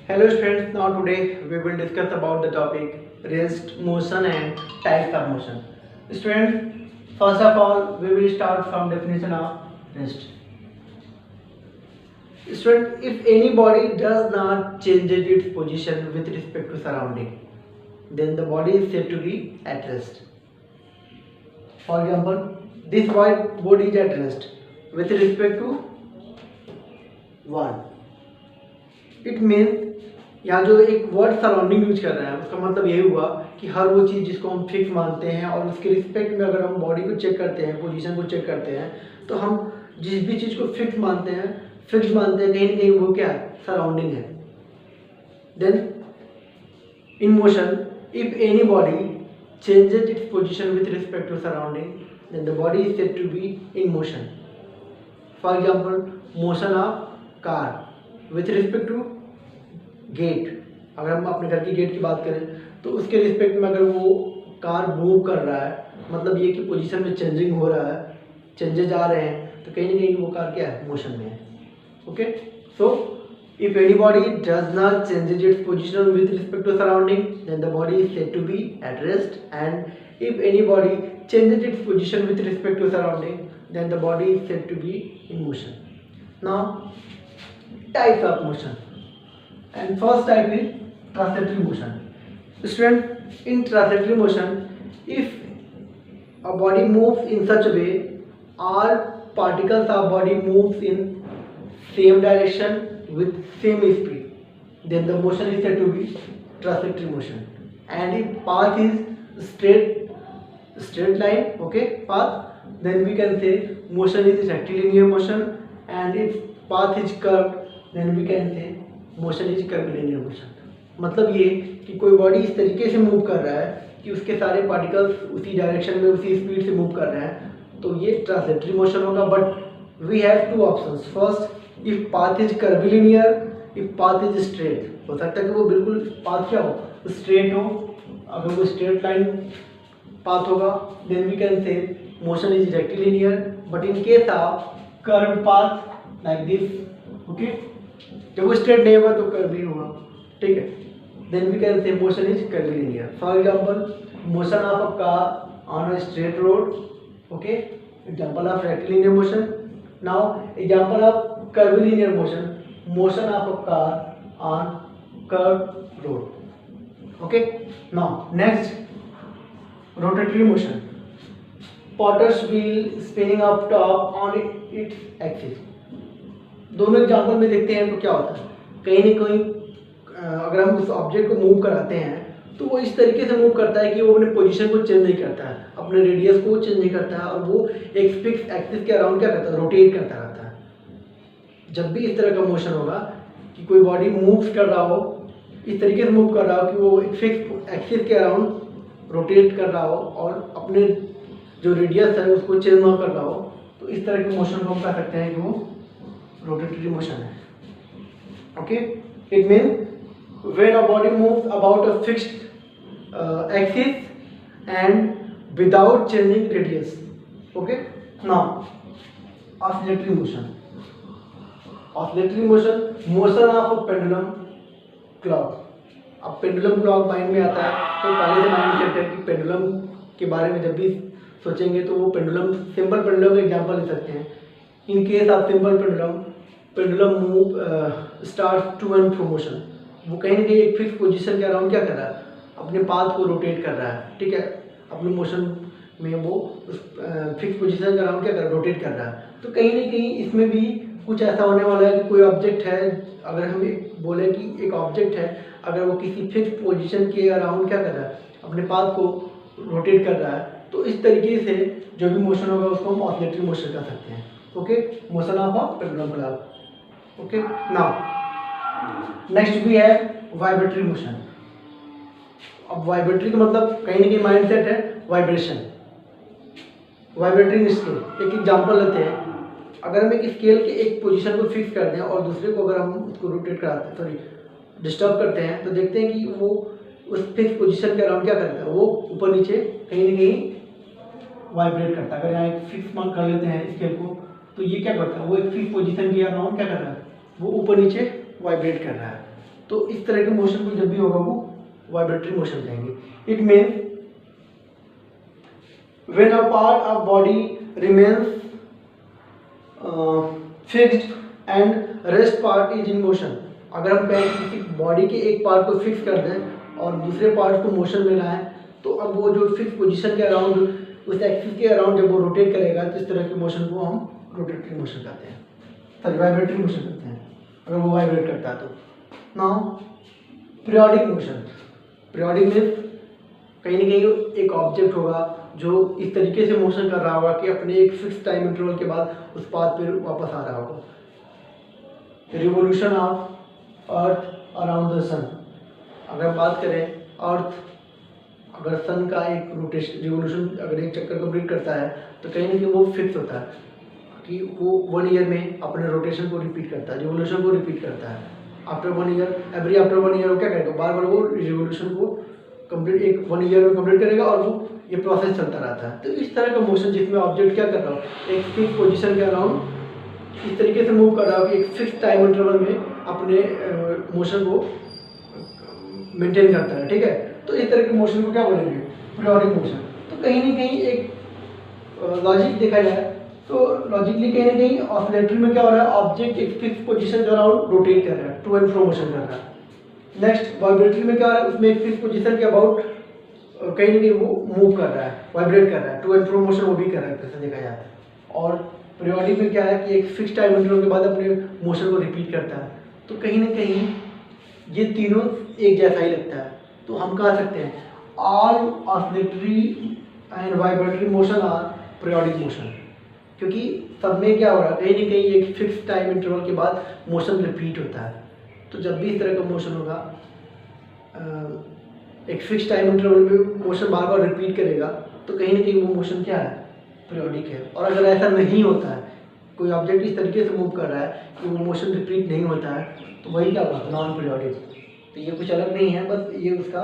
Hello students, now today we will discuss about the topic rest, motion and types of motion. Students, first of all we will start from definition of rest. Student, if any body does not change its position with respect to surrounding, then the body is said to be at rest. For example, this body is at rest with respect to one. It means यहाँ जो एक word surrounding use कर रहा है उसका मतलब यही हुआ कि हर वो चीज़ जिसको हम फिक्स मानते हैं और उसके रिस्पेक्ट में अगर हम बॉडी को चेक करते हैं, पोजीशन को चेक करते हैं, तो हम जिस भी चीज़ को फिक्स मानते हैं कहीं ना कहीं वो क्या है, सराउंडिंग है. Then in motion if any body changes its position with respect to surrounding then the body is said to be in motion. For example, motion of car with respect to gate. अगर हम अपने घर की gate की बात करें तो उसके रिस्पेक्ट में अगर वो कार मूव कर रहा है, मतलब ये कि पोजीशन में चेंजिंग हो रहा है, चेंजेज आ रहे हैं, तो कहीं ना कहीं वो कार क्या है, मोशन में है. Okay, so if any body does not changes its position with respect to surrounding then the body is said to be at rest, and if any body changes its position with respect to surrounding then the body is said to be in motion. Now types of motion, and first type is transitory motion. Student, in transitory motion, if a body moves in such a way all particles of body moves in same direction with same speed, then the motion is said to be transitory motion. And if path is straight line, okay, path, then we can say motion is rectilinear motion, and if path is curved then we can say motion is curvilinear motion. मतलब ये कि कोई body इस तरीके से move कर रहा है कि उसके सारे पार्टिकल्स उसी डायरेक्शन में उसी स्पीड से मूव कर रहे हैं, तो ये ट्रांसलेटरी मोशन होगा. But we have two options. First, if path is curvilinear, if path is straight. हो सकता है कि वो बिल्कुल पाथ क्या हो, स्ट्रेट हो. अगर वो स्ट्रेट लाइन पाथ होगा then we can say motion is rectilinear. But in case of curve path like this, okay, जब वो स्ट्रेट नहीं होगा तो कर्व ही होगा, ठीक है, then we can say motion is curvilinear. For example, motion of a car on a straight road, okay, example of rectilinear motion. Now example of curvilinear motion, motion of a car on curve road. Okay, now next, rotatory motion. Potter's wheel spinning up top on its axis. दोनों example में देखते हैं तो क्या होता है, कहीं ना कहीं अगर हम उस ऑब्जेक्ट को मूव कराते हैं तो वो इस तरीके से मूव करता है कि वो अपने पोजीशन को चेंज नहीं करता है, अपने रेडियस को चेंज नहीं करता है, और वो एक फिक्स एक्सिस के अराउंड क्या करता है, रोटेट करता रहता है. जब भी इस तरह का मोशन होगा कि कोई बॉडी मूव कर रहा हो, इस तरीके से मूव कर रहा हो कि वो एक फिक्स एक्सिस के अराउंड रोटेट कर रहा हो और अपने जो रेडियस है उसको चेंज ना कर रहा हो, तो इस तरह के मोशन को हम कह सकते हैं कि वो रोटेटरी मोशन है. Okay, it means when a body moves about a fixed axis and without changing radius. Okay, now oscillatory motion. Oscillatory motion, motion of a pendulum clock. अब पेंडुलम क्लॉक माइंड में आता है तो पहले से mind set है कि pendulum के बारे में जब भी सोचेंगे तो वो पेंडुलम, सिंपल पेंडुलम का एग्जांपल ले सकते हैं. In case of simple pendulum move start to and fro motion. वो कहीं ना कहीं एक फिक्स पोजीशन के अराउंड क्या कर रहा है, अपने पाथ को रोटेट कर रहा है, ठीक है, अपने मोशन में वो फिक्स पोजीशन के अराउंड क्या कर रहा है, रोटेट कर रहा है. तो कहीं ना कहीं इसमें भी कुछ ऐसा होने वाला है कि कोई ऑब्जेक्ट है, अगर हम बोले कि एक ऑब्जेक्ट है, अगर वो किसी फिक्स पोजीशन के अराउंड क्या कर रहा है, अपने पाथ को रोटेट कर रहा है, तो इस तरीके से जो भी मोशन होगा उसको हम ऑसिलेटरी मोशन कर सकते हैं. Okay, motion of a pendulum clock. Okay, now next भी है वाइब्रेटरी मोशन. अब वाइब्रेटरी का मतलब कहीं ना कहीं माइंड सेट है वाइब्रेशन. वाइब्रेटरी स्केल, एक एग्जांपल लेते हैं. अगर हम एक स्केल के एक पोजीशन को फिक्स कर दें और दूसरे को अगर हम उसको रोटेट कराते हैं, सॉरी डिस्टर्ब करते हैं, तो देखते हैं कि वो उस फिक्स पोजीशन के अराउंड क्या करता है, वो ऊपर नीचे कहीं ना कहीं वाइब्रेट करता है. अगर यहाँ एक फिक्स मार्क कर लेते हैं स्केल को, तो ये क्या करता है, वो एक फिक्स पोजीशन के अराउंड क्या कर रहा है, वो ऊपर नीचे वाइब्रेट कर रहा है. तो इस तरह के मोशन को जब भी होगा वो वाइब्रेटरी मोशन कहेंगे। It means when a part of body remains fixed and rest part is in motion। अगर हम कहें किसी बॉडी के एक पार्ट को फिक्स कर दें और दूसरे पार्ट को मोशन में लाएं, तो अब वो जो फिक्स पोजीशन के अराउंड, उस एक्सिस के अराउंड जब वो रोटेट करेगा तो इस तरह के मोशन को हम रोटेटरी मोशन कहते हैं, सॉरी वाइब्रेटरी मोशन कहते हैं, अगर वो वाइब्रेट करता है तो। Now periodic motion. Periodic means कहीं ना कहीं एक ऑब्जेक्ट होगा जो इस तरीके से मोशन कर रहा होगा कि अपने एक फिक्स टाइम इंटरवल के बाद उस पाथ पे वापस आ रहा होगा। Revolution of earth around the sun. अगर बात करें अर्थ, अगर सन का एक रोटेशन रिवोल्यूशन अगर एक चक्कर कंप्लीट करता है तो कहीं ना कहीं वो फिक्स होता है कि वो 1 ईयर में अपने रोटेशन को रिपीट करता है, रिवोल्यूशन को रिपीट करता है। After 1 year, every after 1 year वो क्या करेगा, बार बार वो रिवोल्यूशन को कंप्लीट एक 1 ईयर में कंप्लीट करेगा और वो ये प्रोसेस चलता रहता है। तो इस तरह का मोशन जिसमें ऑब्जेक्ट क्या कर रहा हो, एक फिक्स पोजीशन के अराउंड इस तरीके से मूव कर रहा हो कि एक फिक्स टाइम इंटरवल में अपने मोशन को मेंटेन करता है, ठीक है। तो इस तरह के मोशन को क्या बोलेंगे, पीरियोडिक मोशन। तो कहीं ना कहीं एक लॉजिक देखा जाए तो लॉजिकली कहीं ना कहीं ऑसिलेटरी में क्या हो रहा है, ऑब्जेक्ट एक फिक्स पोजीशन के अराउंड रोटेट कर रहा है, टू एंड फ्रो मोशन कर रहा है। नेक्स्ट वाइब्रेटरी में क्या हो रहा है, उसमें एक फिक्स पोजीशन के अबाउट कहीं ना कहीं वो मूव कर रहा है, वाइब्रेट कर रहा है, टू एंड फ्रो मोशन वो भी कर रहा है, कैसे देखा जाए। और पीरियोडिक में क्या है कि एक फिक्स टाइम इंटरवल के बाद अपने मोशन को रिपीट करता है। तो कहीं ना कहीं ये तीनों एक जैसा ही लगता है। तो हम कह सकते हैं all oscillatory and vibratory motion are periodic motion, क्योंकि सब में क्या हो रहा है, कहीं ना कहीं एक फिक्स टाइम इंटरवल के बाद मोशन रिपीट होता है। तो जब भी इस तरह का मोशन होगा, एक फिक्स टाइम इंटरवल में मोशन बार बार रिपीट करेगा, तो कहीं ना कहीं वो मोशन क्या है, पीरियोडिक है। और अगर ऐसा नहीं होता है, कोई ऑब्जेक्ट इस तरीके से मूव कर रहा है कि वो मोशन रिपीट नहीं होता है, तो वही क्या होगा, नॉन पीरियोडिक। तो ये कुछ अलग नहीं है, बस ये उसका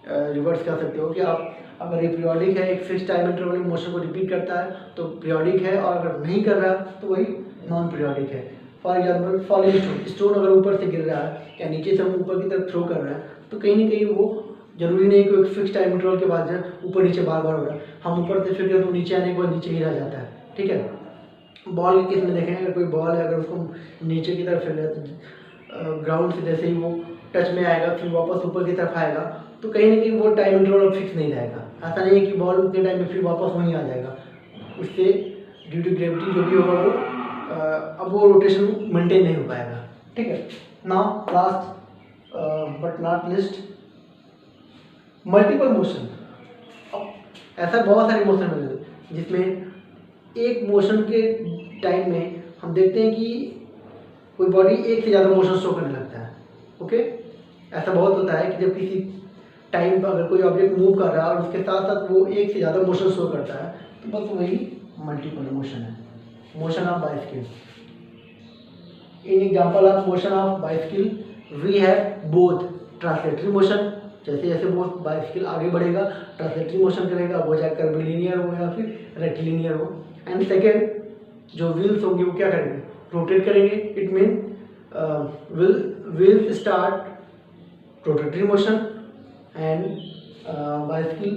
रिवर्स कर सकते हो कि आप अगर ये पीरियोडिक है, एक फिक्स टाइम इंटरवल में मोशन को रिपीट करता है तो पीरियोडिक है, और अगर नहीं कर रहा तो वही नॉन पीरियोडिक है। For example falling stone, stone अगर ऊपर से गिर रहा है या नीचे से हम ऊपर की तरफ थ्रो कर रहे हैं, तो कहीं ना कहीं वो जरूरी नहीं कि एक फिक्स टाइम इंटरवल के बाद जो ऊपर नीचे बार बार हो रहा है, हम ऊपर से फिर तो नीचे आने के बाद नीचे ही रह जाता है, ठीक है। बॉल के केस में देखें, अगर कोई बॉल है, अगर उसको नीचे की तरफ फेंक तो ग्राउंड से जैसे ही वो टच में आएगा फिर वापस ऊपर की तरफ आएगा, तो कहीं ना कहीं वो टाइम इंटरवल फिक्स नहीं रहेगा। ऐसा नहीं है कि बॉल उतने टाइम में फिर वापस वहीं आ जाएगा, उससे ड्यू टू ग्रेविटी जो भी होगा वो अब वो रोटेशन मेंटेन नहीं हो पाएगा, ठीक है। Now last but not list, multiple motion. अब ऐसा बहुत सारे मोशन हैं जिसमें एक मोशन के टाइम में हम देखते हैं कि कोई बॉडी एक से ज़्यादा मोशन शो करने लगता है, ओके। ऐसा बहुत होता है कि जब किसी टाइम पर अगर कोई ऑब्जेक्ट मूव कर रहा है और उसके साथ साथ वो एक से ज़्यादा मोशन शो करता है, तो बस वही मल्टीपल मोशन है, motion of bicycle. In example of motion of bicycle we have both translatory motion, जैसे जैसे वो बाइसिकल आगे बढ़ेगा ट्रांसलेटरी मोशन करेगा, वो चाहे कर्वीलिनियर हो या फिर रेक्टिलिनियर हो। एंड सेकेंड जो व्हील्स होंगे वो क्या करेंगे, रोटेट करेंगे। It mean wheels start rotatory motion and bicycle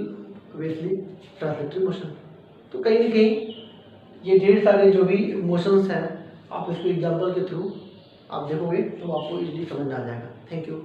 obviously translatory motion. तो कहीं ना कहीं ये ढेर सारे जो भी मोशंस हैं, आप इसको एग्जांपल के थ्रू आप देखोगे तो आपको इजीली समझ आ जाएगा। Thank you.